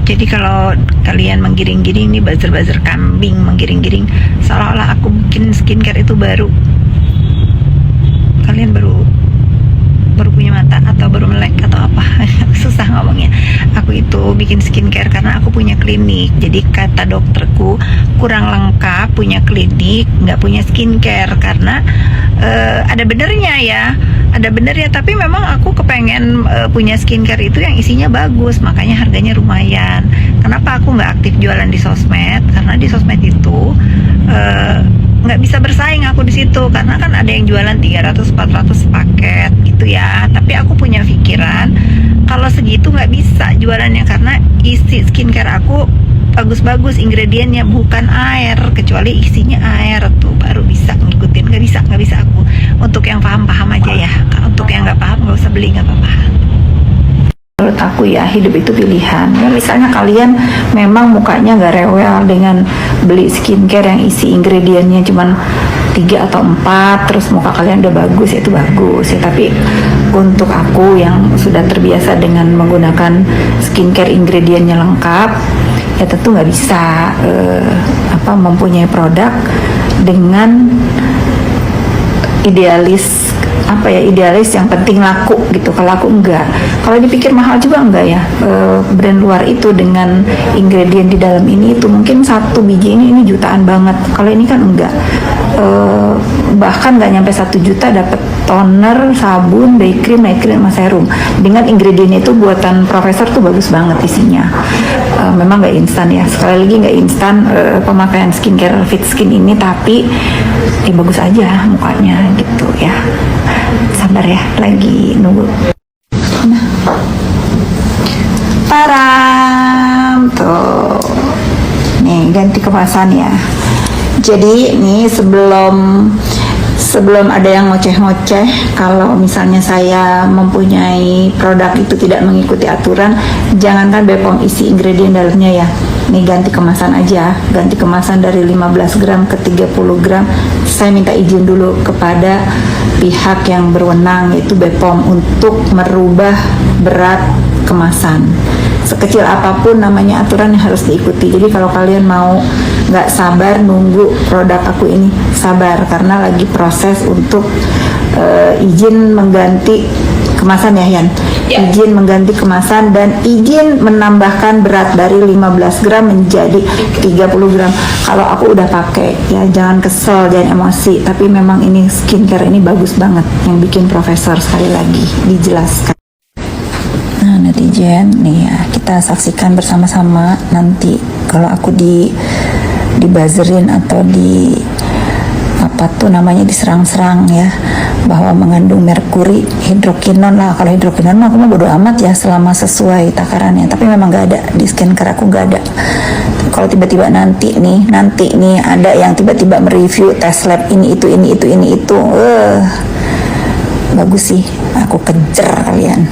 Jadi kalau kalian menggiring-giring nih, buzzer-buzzer kambing menggiring-giring seolah-olah aku bikin skincare itu baru. Kalian baru punya mata atau baru melek atau apa? Susah ngomongnya. Aku itu bikin skincare karena aku punya klinik. Jadi kata dokterku kurang lengkap punya klinik, nggak punya skincare karena ada benernya ya. Ada bener ya, tapi memang aku kepengen punya skincare itu yang isinya bagus, makanya harganya lumayan. Kenapa aku nggak aktif jualan di sosmed? Karena di sosmed itu nggak bisa bersaing aku di situ, karena kan ada yang jualan 300-400 paket gitu ya. Tapi aku punya pikiran kalau segitu nggak bisa jualannya, karena isi skincare aku bagus-bagus, ingredientnya bukan air, kecuali isinya air tuh baru bisa ngikutin. Nggak bisa aku. Untuk yang paham-paham aja ya, untuk yang nggak paham nggak usah beli, nggak apa-apa. Menurut aku ya, hidup itu pilihan ya. Misalnya kalian memang mukanya nggak rewel dengan beli skincare yang isi ingredientnya cuman 3 atau 4, terus muka kalian udah bagus, itu bagus ya. Tapi untuk aku yang sudah terbiasa dengan menggunakan skincare ingredientnya lengkap, ya tentu nggak bisa mempunyai produk dengan idealis yang penting laku gitu. Kalau aku enggak, kalau dipikir mahal juga enggak ya. Brand luar itu dengan ingredient di dalam ini itu mungkin satu biji ini jutaan banget. Kalau ini kan enggak, bahkan nggak nyampe 1 juta dapat toner, sabun, day cream, night cream, sama serum. Dengan ingredient itu buatan profesor tuh bagus banget isinya. Memang nggak instan ya, sekali lagi nggak instan pemakaian skincare Fit Skin ini, tapi bagus aja mukanya gitu ya. Sabar ya, lagi nunggu. Nah, taram tuh, nih ganti kemasan ya. Jadi nih sebelum ada yang ngoceh-ngoceh kalau misalnya saya mempunyai produk itu tidak mengikuti aturan, jangankan BPOM isi ingredient dalamnya ya. Nih ganti kemasan aja, ganti kemasan dari 15 gram ke 30 gram. Saya minta izin dulu kepada pihak yang berwenang, yaitu BPOM, untuk merubah berat kemasan. Sekecil apapun namanya aturan yang harus diikuti. Jadi kalau kalian mau nggak sabar nunggu produk aku ini, sabar, karena lagi proses untuk izin mengganti kemasan ya Yan. Izin mengganti kemasan dan izin menambahkan berat dari 15 gram menjadi 30 gram. Kalau aku udah pakai ya, jangan kesel, jangan emosi, tapi memang ini skincare ini bagus banget yang bikin profesor, sekali lagi dijelaskan. Nah netizen nih ya, kita saksikan bersama-sama nanti kalau aku dibuzzerin atau diserang-serang ya, bahwa mengandung merkuri, hidrokinon lah. Kalau hidrokinon mah aku mah bodo amat ya, selama sesuai takarannya. Tapi memang nggak ada di skincare aku, nggak ada. Kalau tiba-tiba nanti nih ada yang tiba-tiba mereview tes lab ini itu bagus sih, aku kejar kalian.